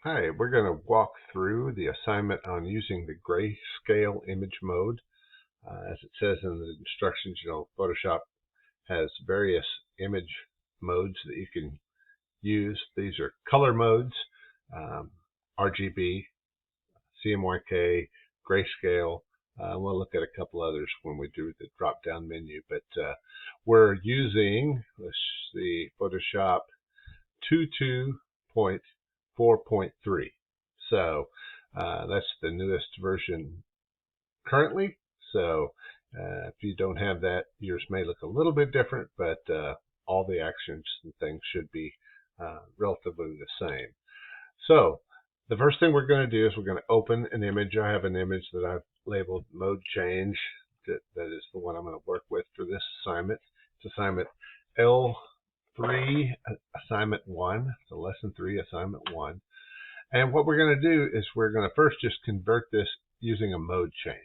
Hi, we're going to walk through the assignment on using the grayscale image mode. As it says in the instructions, Photoshop has various image modes that you can use. These are color modes, RGB, CMYK, grayscale. We'll look at a couple others when we do the drop-down menu, but we're using, let's see, Photoshop 22.4.3. So that's the newest version currently. So if you don't have that, yours may look a little bit different, but all the actions and things should be relatively the same. So the first thing we're going to do is we're going to open an image. I have an image that I've labeled mode change. That is the one I'm going to work with for this assignment. It's assignment L3, assignment 1, so lesson 3, assignment 1. And what we're going to do is we're going to first just convert this using a mode change.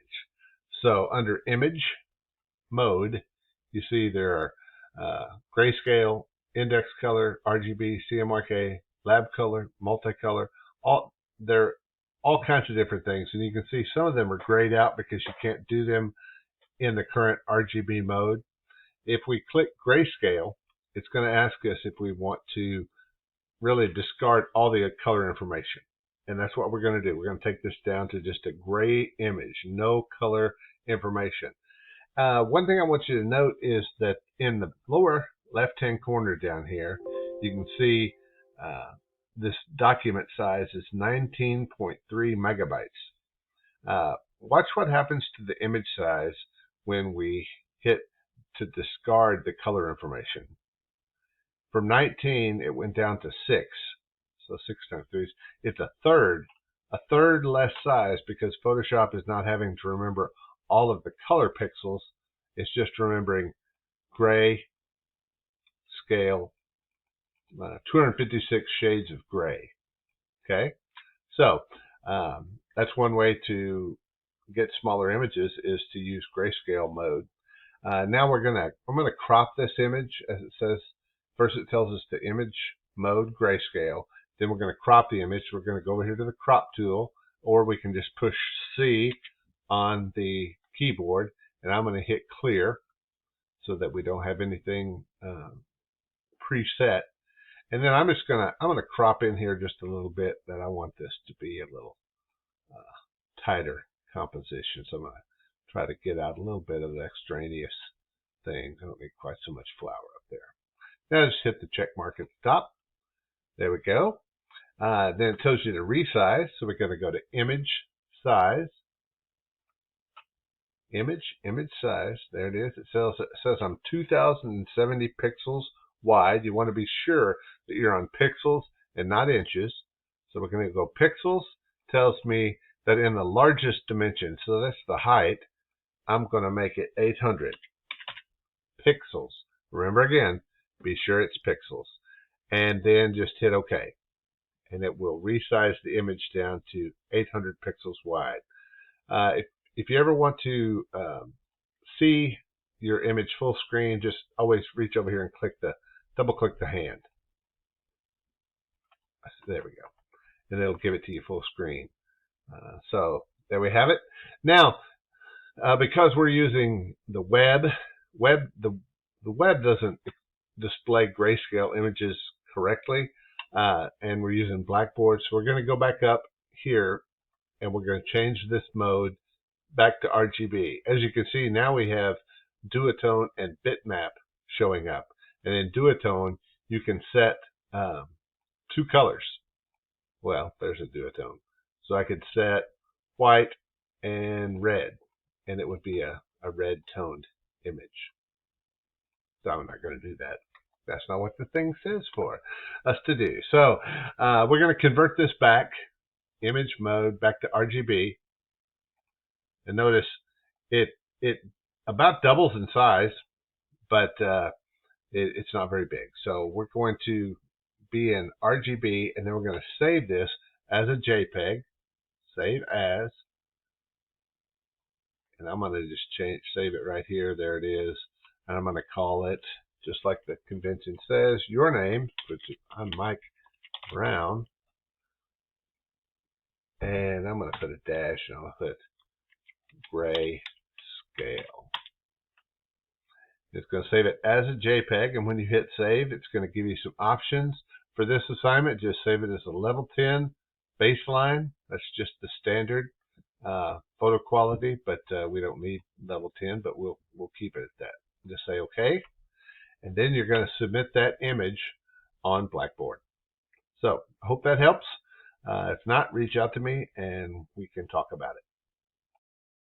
So under image mode, you see there are grayscale, index color, RGB, CMYK, lab color, multicolor. They're all kinds of different things. And you can see some of them are grayed out because you can't do them in the current RGB mode. If we click grayscale, it's going to ask us if we want to really discard all the color information. And that's what we're going to do. We're going to take this down to just a gray image, no color information. One thing I want you to note is that in the lower left-hand corner down here, you can see this document size is 19.3 megabytes. Watch what happens to the image size when we hit to discard the color information. From 19, it went down to 6. So 6 times 3, it's a third less size because Photoshop is not having to remember all of the color pixels. It's just remembering gray, scale, 256 shades of gray. Okay, so that's one way to get smaller images is to use grayscale mode. Now I'm gonna crop this image. As it says, first it tells us the image mode grayscale. Then we're going to crop the image. We're going to go over here to the crop tool, or we can just push C on the keyboard, and I'm going to hit clear so that we don't have anything preset. And then I'm going to crop in here just a little bit that I want this to be a little tighter composition. So I'm going to try to get out a little bit of the extraneous things. I don't need quite so much flower up there. Now just hit the check mark at the top. There we go. Then it tells you to resize. So we're going to go to image size. Image size. There it is. It says I'm 2070 pixels wide. You want to be sure that you're on pixels and not inches. So we're going to go pixels. Tells me that in the largest dimension, so that's the height, I'm going to make it 800 pixels. Remember again, be sure it's pixels. And then just hit OK. And it will resize the image down to 800 pixels wide. If you ever want to see your image full screen, just always reach over here and double click the hand. There we go. And it'll give it to you full screen. So there we have it. Now, because we're using the web doesn't display grayscale images correctly, and we're using Blackboard. So we're going to go back up here, and we're going to change this mode back to RGB. As you can see, now we have duotone and bitmap showing up. And in duotone, you can set 2 colors. Well, there's a duotone. So I could set white and red, and it would be a red toned image. So I'm not going to do that. That's not what the thing says for us to do. So we're going to convert this back, image mode, back to RGB. And notice it about doubles in size, but it's not very big. So we're going to be in RGB, and then we're going to save this as a JPEG. Save as. And I'm going to just save it right here. There it is. And I'm going to call it, just like the convention says, your name, which I'm Mike Brown, And I'm going to put a dash and I'll put Grayscale. It's going to save it as a JPEG, and when you hit save, it's going to give you some options. For this assignment, just save it as a level 10 baseline. That's just the standard photo quality, but we don't need level 10, but we'll keep it at that. Just say OK, and then you're going to submit that image on Blackboard. So I hope that helps. If not, reach out to me and we can talk about it.